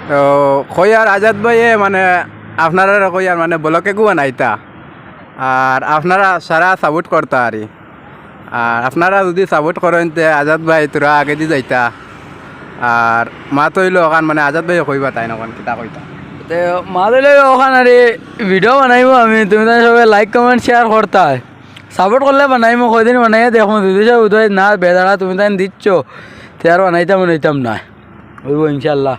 তো কইয়ার আজাদ ভাইয়ে মানে আপনারা কইয়ার মানে ব্লকে গুয়া নাইতা আর আপনারা সারা সাপোর্ট করতা আর আপনারা যদি সাপোর্ট করেন তে আজাদ ভাই তোরা আগে দি যাইতা আর মা তৈল ওখান মানে আজাদ ভাই কইবা তাই না কিতা কইতা তো মাদলে ওখানে আরে ভিডিও বানাইব আমি তুমি তাই সবাই লাইক কমেন্ট শেয়ার করতা সাপোর্ট করলে বানাইব কয়দিন বানাইয়া দেখো যদি সব উদয় না বেদারা তুমি তাই দিচ্ছ তে আর বানাইতাম না হইব ইনশাল্লাহ।